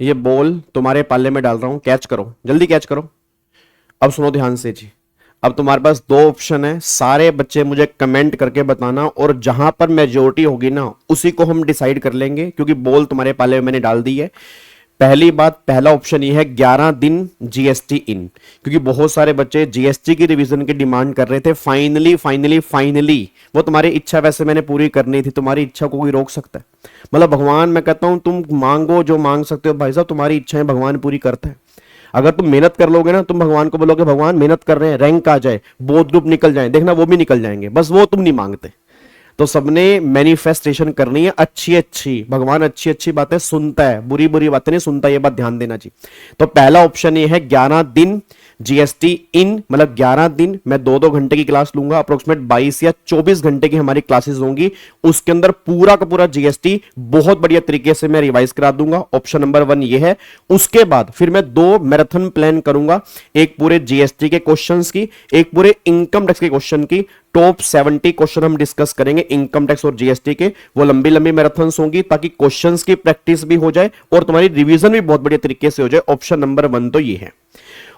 ये बॉल तुम्हारे पाले में डाल रहा हूं, कैच करो, जल्दी कैच करो। अब सुनो ध्यान से जी, अब तुम्हारे पास दो ऑप्शन है, सारे बच्चे मुझे कमेंट करके बताना और जहां पर मेजोरिटी होगी ना उसी को हम डिसाइड कर लेंगे, क्योंकि बॉल तुम्हारे पाले में मैंने डाल दी है। पहली बात, पहला ऑप्शन ये है 11 दिन जीएसटी इन, क्योंकि बहुत सारे बच्चे जीएसटी की रिवीजन की डिमांड कर रहे थे। फाइनली फाइनली फाइनली वो तुम्हारी इच्छा वैसे मैंने पूरी करनी थी, तुम्हारी इच्छा को कोई रोक सकता है? मतलब भगवान, मैं कहता हूं तुम मांगो जो मांग सकते हो भाई साहब, तुम्हारी इच्छाएं भगवान पूरी करता है। अगर तुम मेहनत कर लोगे ना, तुम भगवान को बोलोगे भगवान मेहनत कर रहे हैं, रैंक आ जाए, बोथ ग्रुप निकल जाए, देखना वो भी निकल जाएंगे, बस वो तुम नहीं मांगते। तो सबने मैनिफेस्टेशन करनी है अच्छी अच्छी, भगवान अच्छी अच्छी बातें सुनता है, बुरी बुरी बातें नहीं सुनता, ये बात ध्यान देना जी। तो पहला ऑप्शन ये है 11 दिन जीएसटी इन, मतलब 11 दिन मैं 2-2 घंटे की क्लास लूंगा, अप्रोक्सीमेट 22 या 24 घंटे की हमारी क्लासेस होंगी, उसके अंदर पूरा का पूरा जीएसटी बहुत बढ़िया तरीके से मैं रिवाइज करा दूंगा। ऑप्शन नंबर 1 ये है। उसके बाद फिर मैं 2 मैराथन प्लान करूंगा, एक पूरे जीएसटी के क्वेश्चंस की, एक पूरे इनकम टैक्स के क्वेश्चन की। टॉप 70 क्वेश्चन हम डिस्कस करेंगे इनकम टैक्स और जीएसटी के, वो लंबी लंबी मैराथन्स होंगी ताकि क्वेश्चंस की प्रैक्टिस भी हो जाए और तुम्हारी रिवीजन भी बहुत बढ़िया तरीके से हो जाए। ऑप्शन नंबर 1 तो ये है।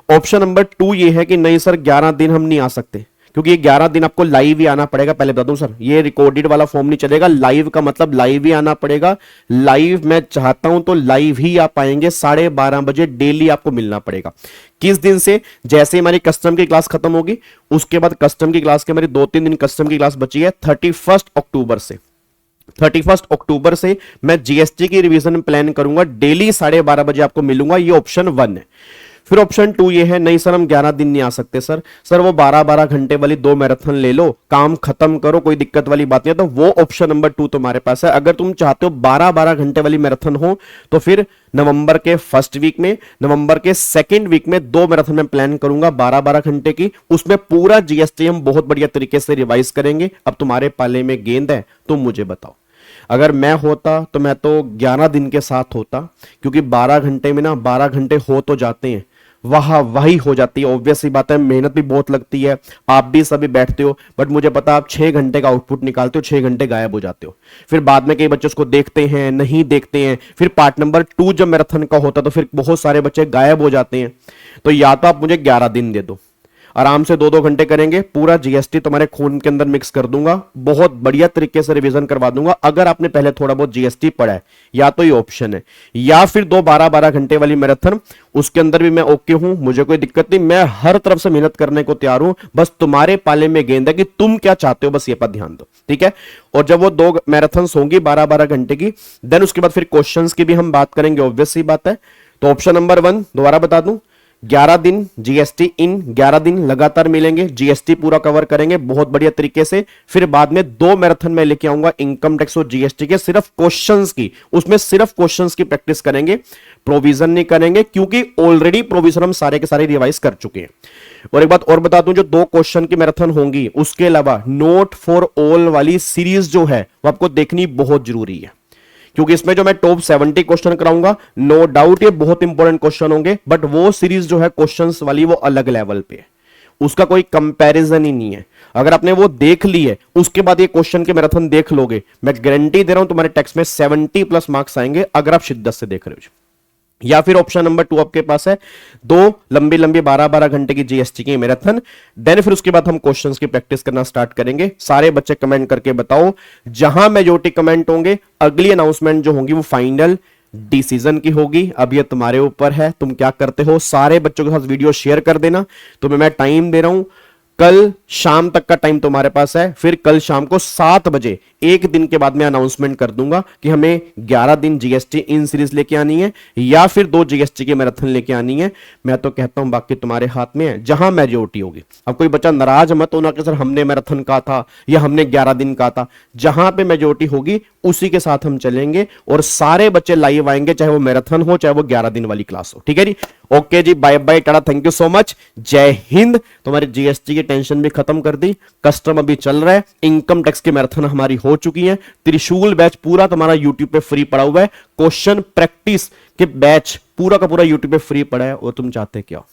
ऑप्शन नंबर 2 ये है कि नहीं सर 11 दिन हम नहीं आ सकते, क्योंकि ये 11 दिन आपको लाइव ही आना पड़ेगा। पहले बता दूं सर, ये रिकॉर्डेड वाला फॉर्म नहीं चलेगा, लाइव का मतलब लाइव ही आना पड़ेगा। लाइव मैं चाहता हूं तो लाइव ही आप पाएंगे, 12:30 बजे डेली आपको मिलना पड़ेगा। किस दिन से? जैसे हमारी कस्टम की क्लास खत्म होगी उसके बाद कस्टम की क्लास के हमारी 2-3 दिन कस्टम की क्लास बची है, 31 अक्टूबर से। 31 अक्टूबर से मैं जीएसटी की रिवीजन प्लान करूंगा, डेली 12:30 बजे आपको मिलूंगा। ये ऑप्शन 1 है। फिर ऑप्शन 2 ये है, नहीं सर हम 11 दिन नहीं आ सकते सर वो 12-12 घंटे वाली 2 मैराथन ले लो, काम खत्म करो, कोई दिक्कत वाली बात नहीं है। तो वो ऑप्शन नंबर 2 तुम्हारे पास है। अगर तुम चाहते हो 12-12 घंटे वाली मैराथन हो तो फिर नवंबर के फर्स्ट वीक में, नवंबर के सेकेंड वीक में 2 मैराथन में प्लान करूंगा 12-12 घंटे की, उसमें पूरा जीएसटी हम बहुत बढ़िया तरीके से रिवाइज करेंगे। अब तुम्हारे पाले में गेंद है, तुम मुझे बताओ। अगर मैं होता तो मैं तो 11 दिन के साथ होता, क्योंकि 12 घंटे में ना 12 घंटे हो तो जाते हैं, वही हो जाती है। ऑब्वियस सी बात है, मेहनत भी बहुत लगती है, आप भी सभी बैठते हो, बट मुझे पता आप 6 घंटे का आउटपुट निकालते हो, 6 घंटे गायब हो जाते हो। फिर बाद में कई बच्चे उसको देखते हैं, नहीं देखते हैं। फिर पार्ट नंबर 2 जब मैराथन का होता तो फिर बहुत सारे बच्चे गायब हो जाते हैं। तो या तो आप मुझे 11 दिन दे दो, आराम से 2-2 घंटे करेंगे, पूरा जीएसटी तुम्हारे खून के अंदर मिक्स कर दूंगा, बहुत बढ़िया तरीके से रिवीजन करवा दूंगा। अगर आपने पहले थोड़ा बहुत जीएसटी पढ़ा है, या तो ये ऑप्शन है, या फिर 2 12-12 घंटे वाली मैराथन, उसके अंदर भी मैं ओके हूं, मुझे कोई दिक्कत नहीं, मैं हर तरफ से मेहनत करने को तैयार हूं। बस तुम्हारे पाले में गेंद है कि तुम क्या चाहते हो, बस ये पर ध्यान दो, ठीक है। और जब वो 2 मैराथन होंगी 12-12 घंटे की, देन उसके बाद फिर क्वेश्चन की भी हम बात करेंगे, ऑब्वियस सी बात है। तो ऑप्शन नंबर 1 दोबारा बता दूं, 11 दिन जीएसटी इन, 11 दिन लगातार मिलेंगे, जीएसटी पूरा कवर करेंगे बहुत बढ़िया तरीके से। फिर बाद में 2 मैराथन में लेके आऊंगा इनकम टैक्स और जीएसटी के, सिर्फ क्वेश्चंस की, उसमें सिर्फ क्वेश्चंस की प्रैक्टिस करेंगे, प्रोविजन नहीं करेंगे, क्योंकि ऑलरेडी प्रोविजन हम सारे के सारे रिवाइज कर चुके हैं। और एक बात और बता दूं, जो 2 क्वेश्चन की मैराथन होंगी उसके अलावा नोट फॉर ऑल वाली सीरीज जो है वो आपको देखनी बहुत जरूरी है, क्योंकि इसमें जो मैं टॉप 70 क्वेश्चन कराऊंगा, नो डाउट ये बहुत इंपॉर्टेंट क्वेश्चन होंगे, बट वो सीरीज जो है क्वेश्चंस वाली वो अलग लेवल पे है, उसका कोई कंपैरिजन ही नहीं है। अगर आपने वो देख ली है उसके बाद ये क्वेश्चन के मैराथन देख लोगे, मैं गारंटी दे रहा हूं तुम्हारे टेक्स्ट में 70+ मार्क्स आएंगे, अगर आप शिद्दत से देख रहे हो। या फिर ऑप्शन नंबर 2 आपके पास है, 2 लंबी लंबी 12-12 घंटे की जीएसटी की मैराथन, देन फिर उसके बाद हम क्वेश्चंस की प्रैक्टिस करना स्टार्ट करेंगे। सारे बच्चे कमेंट करके बताओ, जहां मेजॉरिटी कमेंट होंगे अगली अनाउंसमेंट जो होगी वो फाइनल डिसीजन की होगी। अब ये तुम्हारे ऊपर है, तुम क्या करते हो। सारे बच्चों के साथ वीडियो शेयर कर देना। तुम्हें मैं टाइम दे रहा हूं, कल शाम तक का टाइम तुम्हारे पास है। फिर कल शाम को 7 बजे, एक दिन के बाद मैं अनाउंसमेंट कर दूंगा कि हमें 11 दिन जीएसटी इन सीरीज लेके आनी है या फिर 2 जीएसटी की मैराथन लेके आनी है। मैं तो कहता हूं बाकी तुम्हारे हाथ में है, जहां मेजॉरिटी होगी। अब कोई बच्चा नाराज मत होना कि सर हमने मैराथन कहा था या हमने 11 दिन कहा था, जहां पे मेजॉरिटी होगी उसी के साथ हम चलेंगे और सारे बच्चे लाइव आएंगे, चाहे वो मैराथन हो चाहे वो 11 दिन वाली क्लास हो, ठीक है जी। ओके जी, bye bye, tata, thank you so much, जय हिंद। तुम्हारी जीएसटी की टेंशन भी खत्म कर दी, कस्टम अभी चल रहा है, इनकम टैक्स की मैराथन हमारी हो चुकी है, त्रिशूल बैच पूरा तुम्हारा यूट्यूब पे फ्री पड़ा हुआ है, क्वेश्चन प्रैक्टिस के बैच पूरा का पूरा यूट्यूब पे फ्री पड़ा है, और तुम चाहते क्या हो।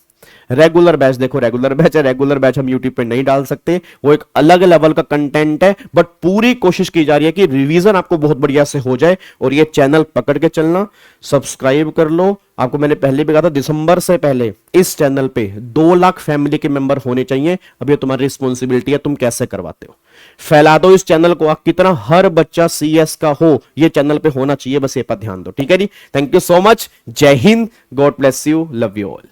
रेगुलर बैच देखो, रेगुलर बैच है, रेगुलर बैच हम यूट्यूब पे नहीं डाल सकते, वो एक अलग लेवल का कंटेंट है, बट पूरी कोशिश की जा रही है कि रिवीजन आपको बहुत बढ़िया से हो जाए। और ये चैनल पकड़ के चलना, सब्सक्राइब कर लो। आपको मैंने पहले भी कहा था दिसंबर से पहले इस चैनल पे 2 लाख फैमिली के मेंबर होने चाहिए। अब ये तुम्हारी रिस्पॉन्सिबिलिटी है, तुम कैसे करवाते हो। फैला दो इस चैनल को, कितना हर बच्चा सीएस का हो ये चैनल पे होना चाहिए, बस ये पर ध्यान दो। ठीक है जी, थैंक यू सो मच, जय Hind, God bless you, love you all.